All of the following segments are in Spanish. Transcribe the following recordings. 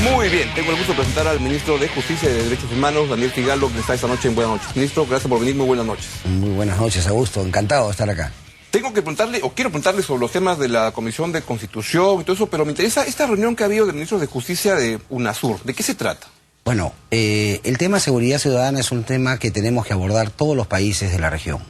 Muy bien, tengo el gusto de presentar al ministro de Justicia y de Derechos Humanos, Daniel Figalo, que está esta noche en Buenas Noches. Ministro, gracias por venir, muy buenas noches. Muy buenas noches, Augusto, encantado de estar acá. Tengo que preguntarle, o quiero preguntarle sobre los temas de la Comisión de Constitución y todo eso, pero me interesa esta reunión que ha habido de ministros de Justicia de UNASUR. ¿De qué se trata? Bueno, el tema de seguridad ciudadana es un tema que tenemos que abordar todos los países de la región.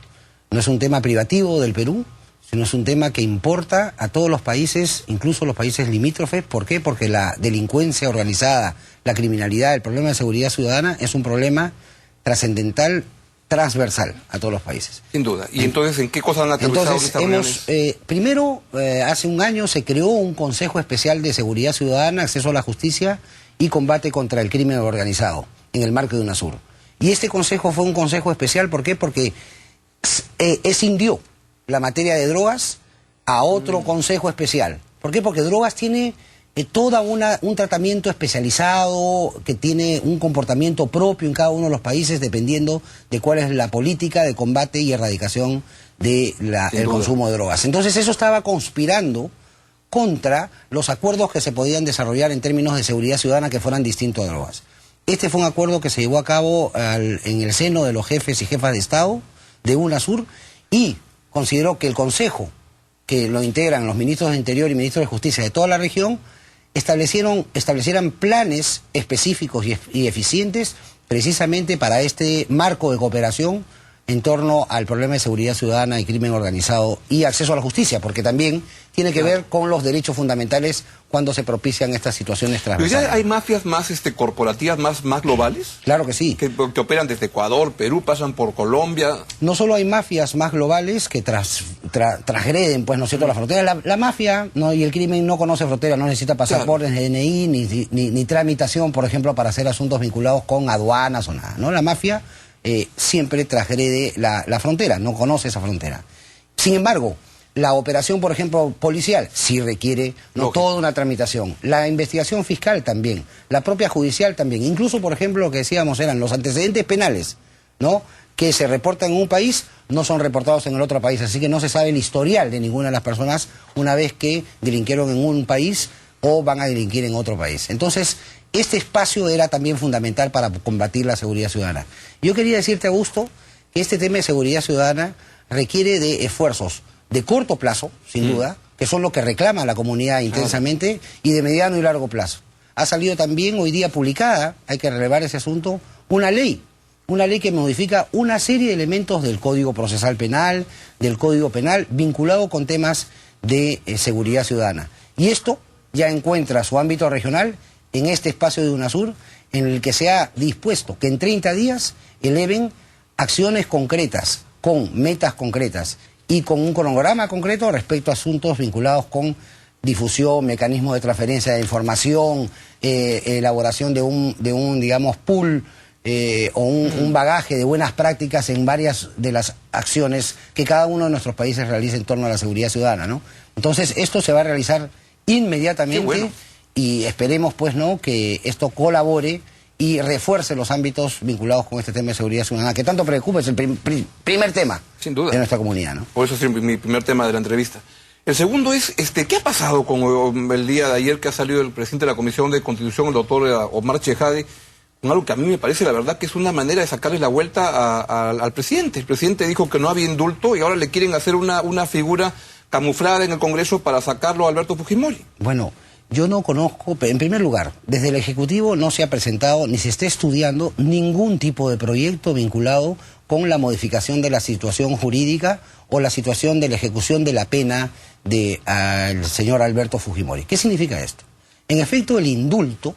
No es un tema privativo del Perú, sino es un tema que importa a todos los países, incluso los países limítrofes. ¿Por qué? Porque la delincuencia organizada, la criminalidad, el problema de seguridad ciudadana es un problema trascendental, transversal a todos los países. Sin duda. ¿Y entonces en qué cosas han aterrizado estas reuniones? Primero, hace un año se creó un Consejo Especial de Seguridad Ciudadana, Acceso a la Justicia y Combate contra el Crimen Organizado, en el marco de UNASUR. Y este consejo fue un consejo especial, ¿por qué? Porque escindió la materia de drogas a otro consejo especial. ¿Por qué? Porque drogas tiene toda un tratamiento especializado, que tiene un comportamiento propio en cada uno de los países, dependiendo de cuál es la política de combate y erradicación del consumo de drogas. Entonces eso estaba conspirando contra los acuerdos que se podían desarrollar en términos de seguridad ciudadana que fueran distintos a drogas. Este fue un acuerdo que se llevó a cabo en el seno de los jefes y jefas de Estado de UNASUR, y consideró que el Consejo, que lo integran los ministros de Interior y ministros de Justicia de toda la región, establecieran planes específicos y eficientes precisamente para este marco de cooperación en torno al problema de seguridad ciudadana y crimen organizado y acceso a la justicia, porque también tiene que ver con los derechos fundamentales cuando se propician estas situaciones transversales. ¿Pero ya hay mafias más corporativas, más globales? Claro que sí. Que operan desde Ecuador, Perú, pasan por Colombia. No solo hay mafias más globales que transgreden, pues, ¿no es cierto?, la frontera. La mafia y el crimen no conoce frontera, no necesita pasaportes, claro, DNI, ni tramitación, por ejemplo, para hacer asuntos vinculados con aduanas o nada, ¿no? La mafia siempre transgrede la frontera, no conoce esa frontera. Sin embargo, la operación, por ejemplo, policial, sí requiere toda una tramitación. La investigación fiscal también, la propia judicial también. Incluso, por ejemplo, lo que decíamos eran los antecedentes penales, ¿no?, que se reportan en un país, no son reportados en el otro país. Así que no se sabe el historial de ninguna de las personas una vez que delinquieron en un país o van a delinquir en otro país. Entonces, este espacio era también fundamental para combatir la seguridad ciudadana. Yo quería decirte, Augusto, que este tema de seguridad ciudadana requiere de esfuerzos de corto plazo, sin duda, que son lo que reclama la comunidad intensamente, y de mediano y largo plazo. Ha salido también hoy día publicada, hay que relevar ese asunto, una ley que modifica una serie de elementos del Código Procesal Penal, del Código Penal, vinculado con temas de seguridad ciudadana. Y esto ya encuentra su ámbito regional en este espacio de UNASUR, en el que se ha dispuesto que en 30 días eleven acciones concretas, con metas concretas y con un cronograma concreto respecto a asuntos vinculados con difusión, mecanismos de transferencia de información, elaboración de un digamos, pool o un bagaje de buenas prácticas en varias de las acciones que cada uno de nuestros países realiza en torno a la seguridad ciudadana, ¿no? Entonces, esto se va a realizar inmediatamente. Qué bueno. Y esperemos, pues, ¿no?, que esto colabore y refuerce los ámbitos vinculados con este tema de seguridad ciudadana, que tanto preocupa, es el primer tema, sin duda, de nuestra comunidad, ¿no? Por eso es mi primer tema de la entrevista. El segundo es, ¿qué ha pasado con el día de ayer que ha salido el presidente de la Comisión de Constitución, el doctor Omar Chejade, con algo que a mí me parece, la verdad, que es una manera de sacarle la vuelta al presidente? El presidente dijo que no había indulto y ahora le quieren hacer una figura camuflada en el Congreso para sacarlo a Alberto Fujimori. Bueno, yo no conozco, en primer lugar, desde el Ejecutivo no se ha presentado ni se está estudiando ningún tipo de proyecto vinculado con la modificación de la situación jurídica o la situación de la ejecución de la pena del señor Alberto Fujimori. ¿Qué significa esto? En efecto, el indulto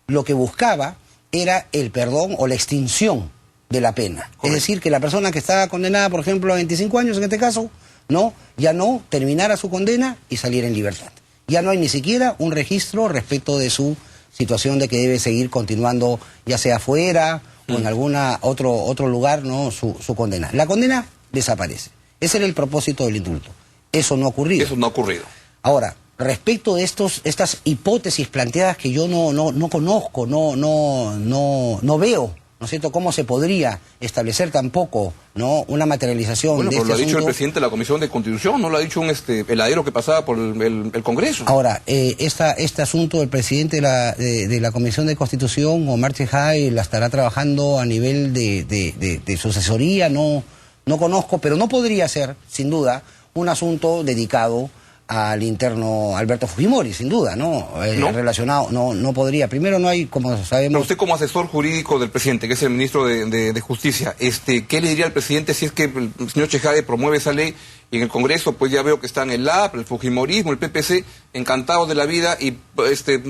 lo que buscaba era el perdón o la extinción de la pena. Correcto. Es decir, que la persona que estaba condenada, por ejemplo, a 25 años en este caso, ya no terminara su condena y saliera en libertad. Ya no hay ni siquiera un registro respecto de su situación de que debe seguir continuando, ya sea fuera o en algún otro lugar, ¿no?, su condena. La condena desaparece. Ese era el propósito del indulto. Eso no ha ocurrido. Eso no ha ocurrido. Ahora, respecto de estas hipótesis planteadas que yo no conozco, no veo ¿no es cierto?, cómo se podría establecer tampoco, ¿no?, una materialización bueno, de pero este lo ha dicho el asunto. presidente de la Comisión de Constitución, no lo ha dicho un heladero que pasaba por el Congreso. Ahora, este asunto, el presidente de la Comisión de Constitución, Omar Chejade, la estará trabajando a nivel de su asesoría, no conozco, pero no podría ser, sin duda, un asunto dedicado al interno Alberto Fujimori, sin duda, ¿no? ¿No? Relacionado, no podría. Primero no hay, como sabemos... Pero usted como asesor jurídico del presidente, que es el ministro de Justicia, ¿qué le diría al presidente si es que el señor Chejade promueve esa ley y en el Congreso pues ya veo que están el LAP, el Fujimorismo, el PPC, encantados de la vida y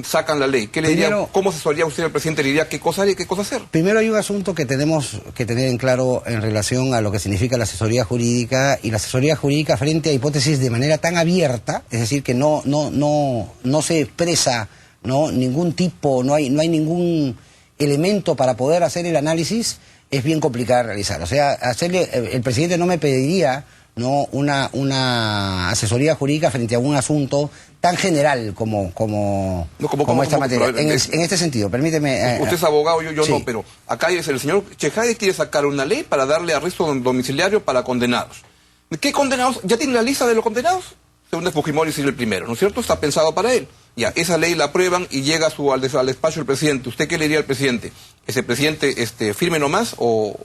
sacan la ley? ¿Qué le diría? ¿Cómo asesoraría usted al presidente? ¿Le diría qué cosa haría y qué cosa hacer? Primero hay un asunto que tenemos que tener en claro en relación a lo que significa la asesoría jurídica, y la asesoría jurídica frente a hipótesis de manera tan abierta, es decir, que no se expresa, ¿no?, ningún tipo, no hay ningún elemento para poder hacer el análisis, es bien complicado realizar. O sea, el presidente no me pediría, ¿no?, una asesoría jurídica frente a un asunto tan general como esta materia. En este sentido, permíteme... usted es abogado, yo sí. No, pero acá el señor Chejade quiere sacar una ley para darle arresto domiciliario para condenados. ¿Qué condenados? ¿Ya tiene la lista de los condenados? Según de Fujimori es el primero, ¿no es cierto? Está pensado para él. Ya, esa ley la aprueban y llega al despacho del presidente. ¿Usted qué le diría al presidente? ¿Ese presidente firme nomás o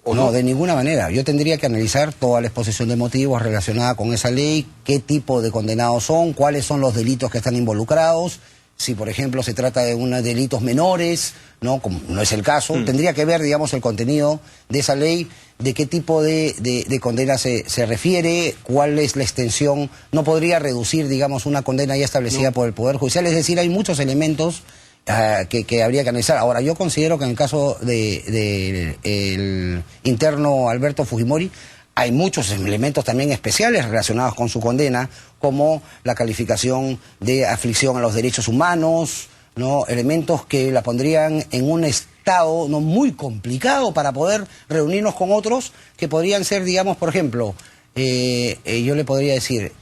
no? De ninguna manera. Yo tendría que analizar toda la exposición de motivos relacionada con esa ley, qué tipo de condenados son, cuáles son los delitos que están involucrados, si por ejemplo se trata de unos delitos menores, ¿no?, como no es el caso. Tendría que ver, digamos, el contenido de esa ley, de qué tipo de condena se refiere, cuál es la extensión. No podría reducir, digamos, una condena ya establecida por el Poder Judicial. Es decir, hay muchos elementos que habría que analizar. Ahora, yo considero que en el caso del interno Alberto Fujimori hay muchos elementos también especiales relacionados con su condena, como la calificación de aflicción a los derechos humanos, ¿no?, elementos que la pondrían en un estado no muy complicado para poder reunirnos con otros que podrían ser, digamos, por ejemplo, yo le podría decir,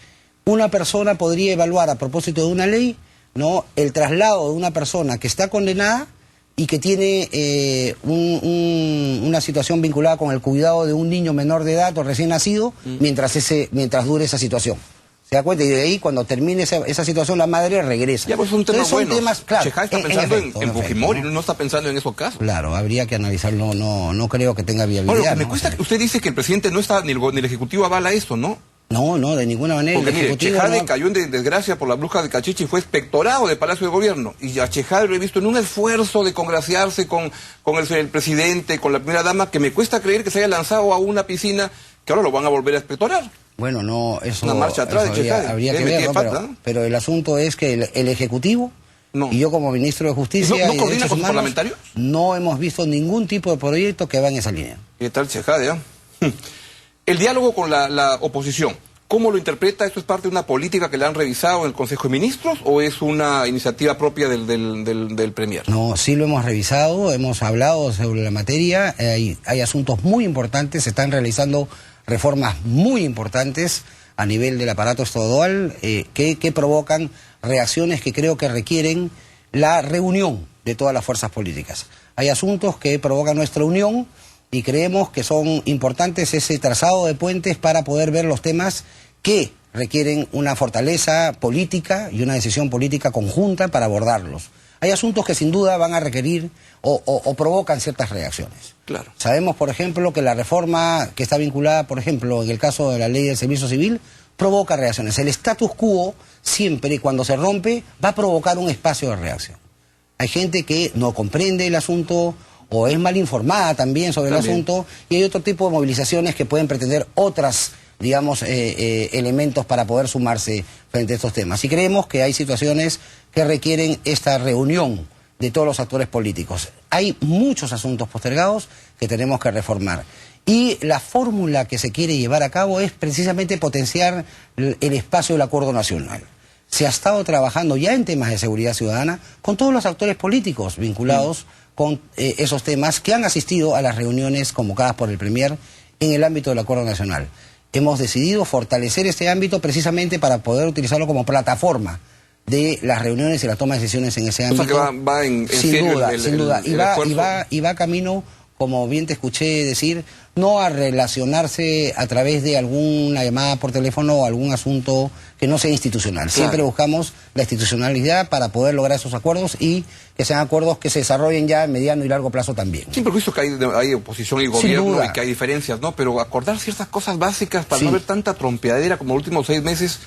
una persona podría evaluar a propósito de una ley, ¿no?, el traslado de una persona que está condenada y que tiene una situación vinculada con el cuidado de un niño menor de edad o recién nacido mientras dure esa situación. ¿Se da cuenta? Y de ahí, cuando termine esa situación, la madre regresa. Ya, pues es un tema bueno. Claro, Chejade está pensando en Fujimori, no está pensando en esos casos. Claro, habría que analizarlo, no creo que tenga viabilidad. Bueno, me cuesta, usted dice que el presidente no está, ni el Ejecutivo avala esto, ¿no? No, de ninguna manera. Porque mire, Chejade cayó en desgracia por la bruja de Cachichi y fue expectorado del Palacio de Gobierno. Y a Chejade lo he visto en un esfuerzo de congraciarse con el presidente, con la primera dama, que me cuesta creer que se haya lanzado a una piscina que ahora lo van a volver a expectorar. Bueno, no, eso... Una marcha atrás de Chejade. Habría que verlo, pero el asunto es que el Ejecutivo... No. Y yo como ministro de Justicia ¿No coordina con sus parlamentarios? No hemos visto ningún tipo de proyecto que va en esa línea. ¿Qué tal Chejade? El diálogo con la oposición, ¿cómo lo interpreta? ¿Esto es parte de una política que le han revisado en el Consejo de Ministros o es una iniciativa propia del Premier? No, sí lo hemos revisado, hemos hablado sobre la materia, hay asuntos muy importantes, se están realizando reformas muy importantes a nivel del aparato estatal que provocan reacciones que creo que requieren la reunión de todas las fuerzas políticas. Hay asuntos que provocan nuestra unión y creemos que son importantes ese trazado de puentes para poder ver los temas que requieren una fortaleza política y una decisión política conjunta para abordarlos. Hay asuntos que sin duda van a requerir o provocan ciertas reacciones. Claro. Sabemos, por ejemplo, que la reforma que está vinculada, por ejemplo, en el caso de la ley del servicio civil, provoca reacciones. El status quo siempre, cuando se rompe, va a provocar un espacio de reacción. Hay gente que no comprende el asunto o es mal informada también sobre el asunto, y hay otro tipo de movilizaciones que pueden pretender otras, digamos, elementos para poder sumarse frente a estos temas. Y creemos que hay situaciones que requieren esta reunión de todos los actores políticos. Hay muchos asuntos postergados que tenemos que reformar. Y la fórmula que se quiere llevar a cabo es precisamente potenciar el espacio del acuerdo nacional. Se ha estado trabajando ya en temas de seguridad ciudadana con todos los actores políticos vinculados con esos temas que han asistido a las reuniones convocadas por el Premier en el ámbito del acuerdo nacional. Hemos decidido fortalecer este ámbito precisamente para poder utilizarlo como plataforma de las reuniones y la toma de decisiones en ese ámbito. O sea que va en sin serio duda, sin duda. Y va camino como bien te escuché decir, no a relacionarse a través de alguna llamada por teléfono o algún asunto que no sea institucional. Claro. Siempre buscamos la institucionalidad para poder lograr esos acuerdos y que sean acuerdos que se desarrollen ya en mediano y largo plazo también. Sin perjuicio que hay oposición y gobierno y que hay diferencias, ¿no? Pero acordar ciertas cosas básicas para no haber tanta trompeadera como los últimos 6 meses,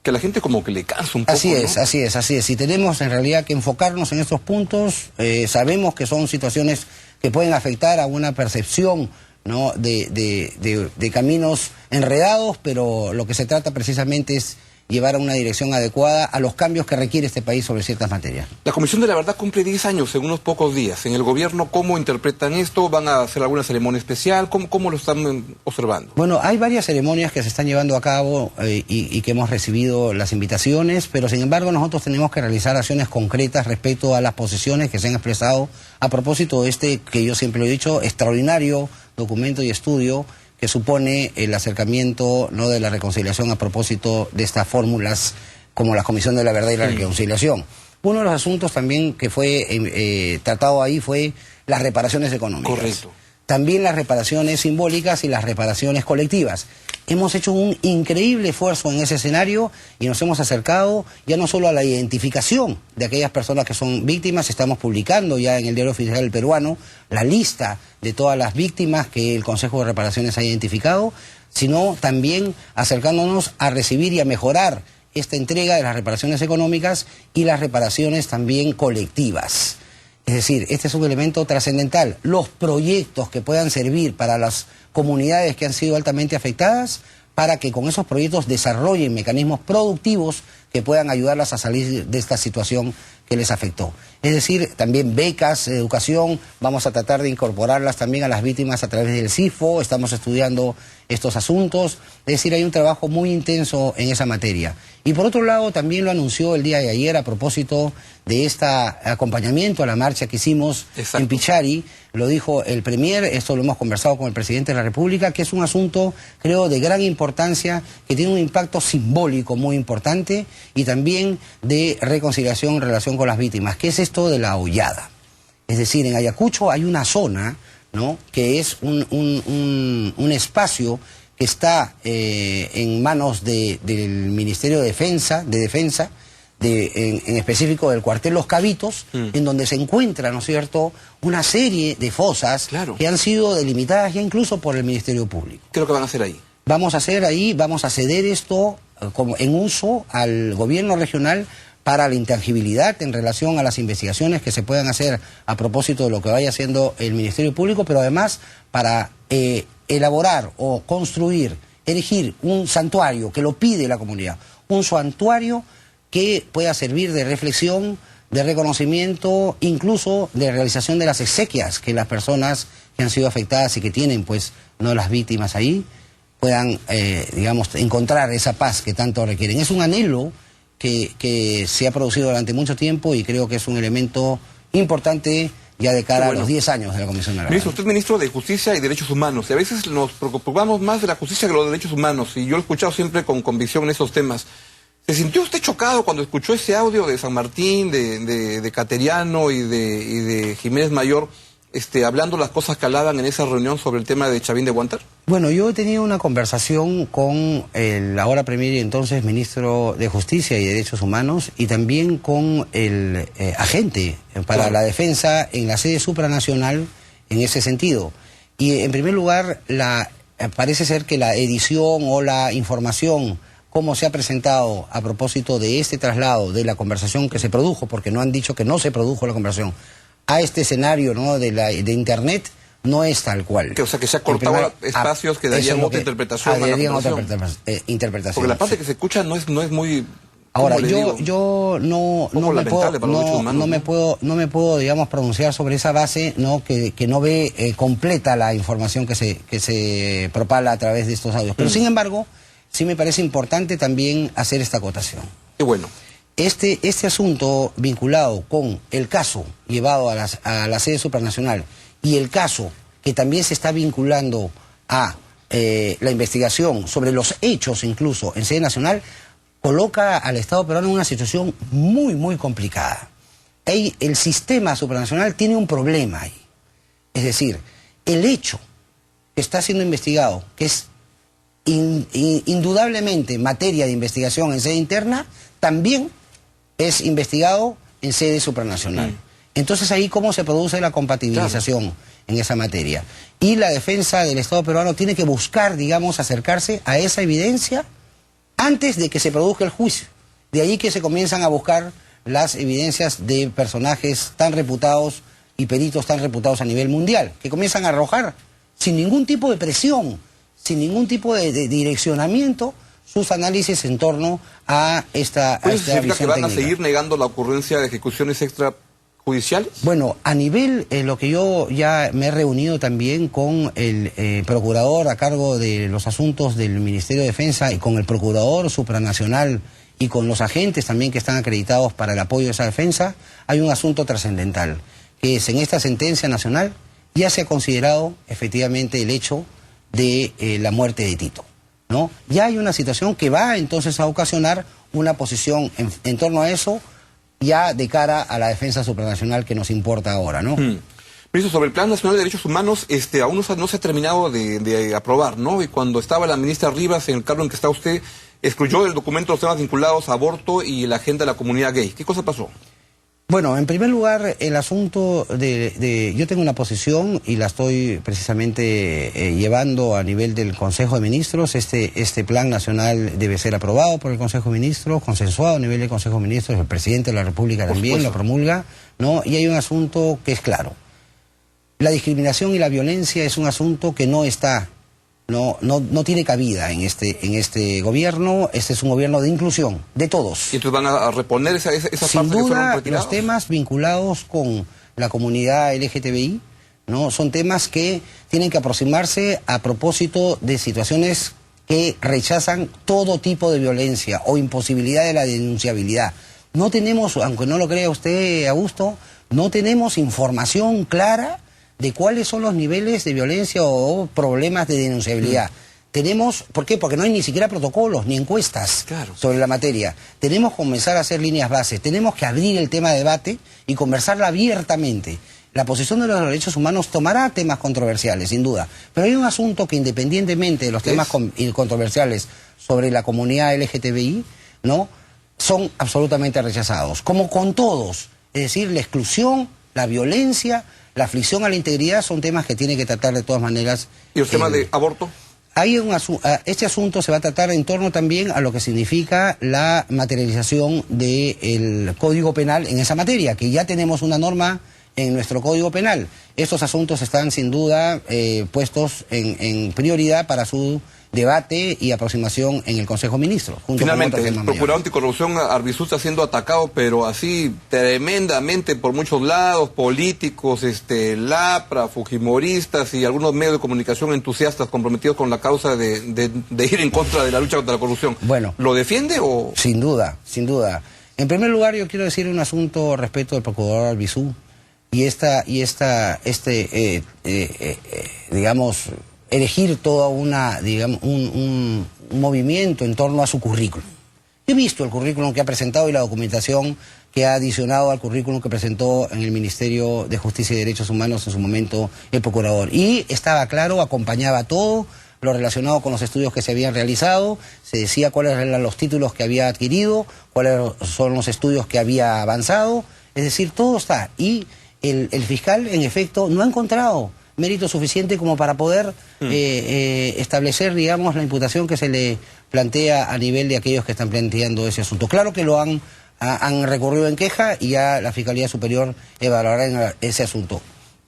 que a la gente como que le cansa un poco. Así es, ¿no? así es. Y tenemos en realidad que enfocarnos en estos puntos. Sabemos que son situaciones que pueden afectar a una percepción, ¿no?, de caminos enredados, pero lo que se trata precisamente es llevar a una dirección adecuada a los cambios que requiere este país sobre ciertas materias. La Comisión de la Verdad cumple 10 años en unos pocos días. En el gobierno, ¿cómo interpretan esto? ¿Van a hacer alguna ceremonia especial? ¿Cómo lo están observando? Bueno, hay varias ceremonias que se están llevando a cabo y que hemos recibido las invitaciones, pero sin embargo nosotros tenemos que realizar acciones concretas respecto a las posiciones que se han expresado a propósito de este, que yo siempre lo he dicho, extraordinario documento y estudio que supone el acercamiento, ¿no?, de la reconciliación a propósito de estas fórmulas como la Comisión de la Verdad y la Reconciliación. Uno de los asuntos también que fue tratado ahí fue las reparaciones económicas. Correcto. También las reparaciones simbólicas y las reparaciones colectivas. Hemos hecho un increíble esfuerzo en ese escenario y nos hemos acercado ya no solo a la identificación de aquellas personas que son víctimas, estamos publicando ya en el Diario Oficial Peruano la lista de todas las víctimas que el Consejo de Reparaciones ha identificado, sino también acercándonos a recibir y a mejorar esta entrega de las reparaciones económicas y las reparaciones también colectivas. Es decir, este es un elemento trascendental. Los proyectos que puedan servir para las comunidades que han sido altamente afectadas, para que con esos proyectos desarrollen mecanismos productivos que puedan ayudarlas a salir de esta situación que les afectó. Es decir, también becas, educación, vamos a tratar de incorporarlas también a las víctimas a través del CIFO, estamos estudiando estos asuntos, es decir, hay un trabajo muy intenso en esa materia. Y por otro lado, también lo anunció el día de ayer a propósito de este acompañamiento a la marcha que hicimos en Pichari, lo dijo el Premier, esto lo hemos conversado con el Presidente de la República, que es un asunto, creo, de gran importancia, que tiene un impacto simbólico muy importante y también de reconciliación en relación con las víctimas, que es esto de la hollada. Es decir, en Ayacucho hay una zona, ¿no?, que es un espacio que está en manos del Ministerio de Defensa, en específico del cuartel Los Cabitos, en donde se encuentra, ¿no es cierto?, una serie de fosas que han sido delimitadas ya incluso por el Ministerio Público. ¿Qué es lo que van a hacer ahí? Vamos a hacer ahí, vamos a ceder esto como en uso al gobierno regional para la intangibilidad en relación a las investigaciones que se puedan hacer a propósito de lo que vaya haciendo el Ministerio Público, pero además para elaborar o construir, erigir un santuario que lo pide la comunidad, un santuario que pueda servir de reflexión, de reconocimiento, incluso de realización de las exequias que las personas que han sido afectadas y que tienen, pues, no las víctimas ahí, puedan, digamos, encontrar esa paz que tanto requieren. Es un anhelo que se ha producido durante mucho tiempo y creo que es un elemento importante ya de cara a los 10 años de la Comisión de la Verdad. Ministro, usted es ministro de Justicia y Derechos Humanos, y a veces nos preocupamos más de la justicia que de los derechos humanos, y yo lo he escuchado siempre con convicción en esos temas. ¿Se sintió usted chocado cuando escuchó ese audio de San Martín, de Cateriano y de Jiménez Mayor, hablando las cosas que hablaban en esa reunión sobre el tema de Chavín de Huántar? Bueno, yo he tenido una conversación con el ahora Premier y entonces Ministro de Justicia y Derechos Humanos y también con el agente para la defensa en la sede supranacional en ese sentido. Y en primer lugar, parece ser que la edición o la información cómo se ha presentado a propósito de este traslado de la conversación que se produjo, porque no han dicho que no se produjo la conversación, a este escenario, ¿no?, de Internet, no es tal cual. O sea, que se ha cortado espacios que darían otra interpretación a la interpretación. Porque la parte que se escucha no es muy... Ahora, yo no me puedo, digamos, pronunciar sobre esa base, ¿no?, que no ve completa la información que se propala a través de estos audios. Pero sin embargo, sí me parece importante también hacer esta acotación. Qué bueno. Este asunto vinculado con el caso llevado a la sede supranacional y el caso que también se está vinculando a la investigación sobre los hechos incluso en sede nacional, coloca al Estado peruano en una situación muy, muy complicada. El sistema supranacional tiene un problema ahí. Es decir, el hecho que está siendo investigado, que es indudablemente materia de investigación en sede interna, también es investigado en sede supranacional. Entonces ahí cómo se produce la compatibilización en esa materia. Y la defensa del Estado peruano tiene que buscar, digamos, acercarse a esa evidencia antes de que se produzca el juicio. De ahí que se comienzan a buscar las evidencias de personajes tan reputados y peritos tan reputados a nivel mundial, que comienzan a arrojar sin ningún tipo de presión, sin ningún tipo de direccionamiento, sus análisis en torno a esta visión técnica. ¿Que van a seguir negando la ocurrencia de ejecuciones extrajudiciales? Bueno, a nivel, lo que yo ya me he reunido también con el procurador a cargo de los asuntos del Ministerio de Defensa y con el procurador supranacional y con los agentes también que están acreditados para el apoyo de esa defensa, hay un asunto trascendental, que es en esta sentencia nacional ya se ha considerado efectivamente el hecho de la muerte de Tito, ¿no? Ya hay una situación que va entonces a ocasionar una posición en torno a eso, ya de cara a la defensa supranacional que nos importa ahora, ¿no? Ministro, sobre el Plan Nacional de Derechos Humanos, aún no se ha terminado de aprobar, ¿no? Y cuando estaba la ministra Rivas, en el cargo en que está usted, excluyó del documento los temas vinculados a aborto y la agenda de la comunidad gay. ¿Qué cosa pasó? Bueno, en primer lugar, el asunto yo tengo una posición y la estoy precisamente llevando a nivel del Consejo de Ministros. Este plan nacional debe ser aprobado por el Consejo de Ministros, consensuado a nivel del Consejo de Ministros, el presidente de la República también lo promulga, ¿no? Y hay un asunto que es claro. La discriminación y la violencia es un asunto que no tiene cabida en este gobierno. Este es un gobierno de inclusión, de todos. ¿Y entonces van a reponer esas Sin partes que fueron duda, retiradas? los temas vinculados con la comunidad LGTBI, ¿no? Son temas que tienen que aproximarse a propósito de situaciones que rechazan todo tipo de violencia o imposibilidad de la denunciabilidad. No tenemos, aunque no lo crea usted, Augusto, no tenemos información clara de cuáles son los niveles de violencia o problemas de denunciabilidad. Tenemos, ¿por qué? Porque no hay ni siquiera protocolos ni encuestas sobre la materia. Tenemos que comenzar a hacer líneas base, tenemos que abrir el tema de debate y conversarla abiertamente. La posición de los derechos humanos tomará temas controversiales, sin duda, pero hay un asunto que independientemente de los temas controversiales sobre la comunidad LGTBI, ¿no?, son absolutamente rechazados, como con todos, es decir, la exclusión, la violencia, la aflicción a la integridad son temas que tiene que tratar de todas maneras. ¿Y los temas de aborto? Este asunto se va a tratar en torno también a lo que significa la materialización del Código Penal en esa materia, que ya tenemos una norma en nuestro Código Penal. Estos asuntos están sin duda puestos en prioridad para su debate y aproximación en el Consejo de Ministros. Finalmente, el procurador anticorrupción Arbizu está siendo atacado, pero así tremendamente por muchos lados, políticos, LAPRA, fujimoristas y algunos medios de comunicación entusiastas comprometidos con la causa de ir en contra de la lucha contra la corrupción. Bueno, ¿lo defiende o...? Sin duda, sin duda. En primer lugar, yo quiero decir un asunto respecto al procurador Arbizu digamos, elegir toda un movimiento en torno a su currículum. Yo he visto el currículum que ha presentado y la documentación que ha adicionado al currículum que presentó en el Ministerio de Justicia y Derechos Humanos en su momento el procurador. Y estaba claro, acompañaba todo lo relacionado con los estudios que se habían realizado, se decía cuáles eran los títulos que había adquirido, cuáles son los estudios que había avanzado, es decir, todo está. Y el fiscal, en efecto, no ha encontrado mérito suficiente como para poder establecer, digamos, la imputación que se le plantea a nivel de aquellos que están planteando ese asunto. Claro que lo han recurrido en queja y ya la Fiscalía Superior evaluará ese asunto.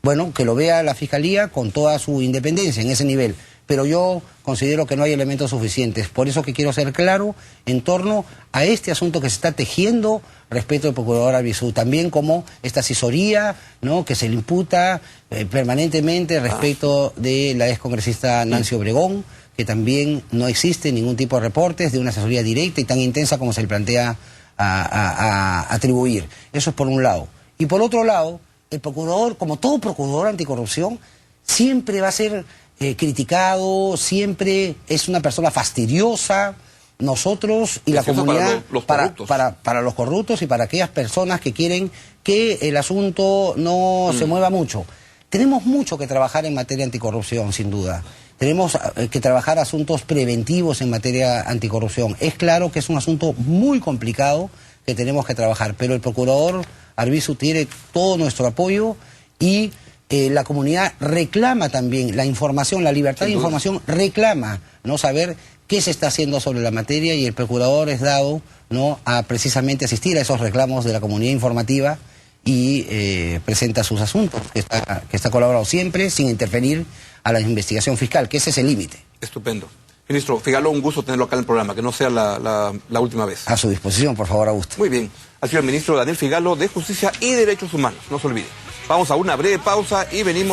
Bueno, que lo vea la Fiscalía con toda su independencia en ese nivel, pero yo considero que no hay elementos suficientes. Por eso que quiero ser claro en torno a este asunto que se está tejiendo respecto al procurador Arbizu, también como esta asesoría, ¿no?, que se le imputa permanentemente respecto de la excongresista Nancy Obregón, que también no existe ningún tipo de reportes de una asesoría directa y tan intensa como se le plantea a atribuir. Eso es por un lado. Y por otro lado, el procurador, como todo procurador anticorrupción, siempre va a ser criticado, siempre es una persona fastidiosa. Nosotros y la comunidad, para los corruptos y para aquellas personas que quieren que el asunto no se mueva mucho. Tenemos mucho que trabajar en materia anticorrupción, sin duda. Tenemos que trabajar asuntos preventivos en materia anticorrupción. Es claro que es un asunto muy complicado que tenemos que trabajar, pero el procurador Arbizu tiene todo nuestro apoyo y la comunidad reclama también la información, la libertad de información reclama, ¿no?, saber qué se está haciendo sobre la materia, y el procurador es dado, ¿no?, a precisamente asistir a esos reclamos de la comunidad informativa y presenta sus asuntos, que está colaborando siempre sin interferir a la investigación fiscal, que ese es el límite. Estupendo. Ministro Figalo, un gusto tenerlo acá en el programa, que no sea la última vez. A su disposición, por favor, Augusto. Muy bien. Ha sido el ministro Daniel Figalo de Justicia y Derechos Humanos, no se olvide. Vamos a una breve pausa y venimos.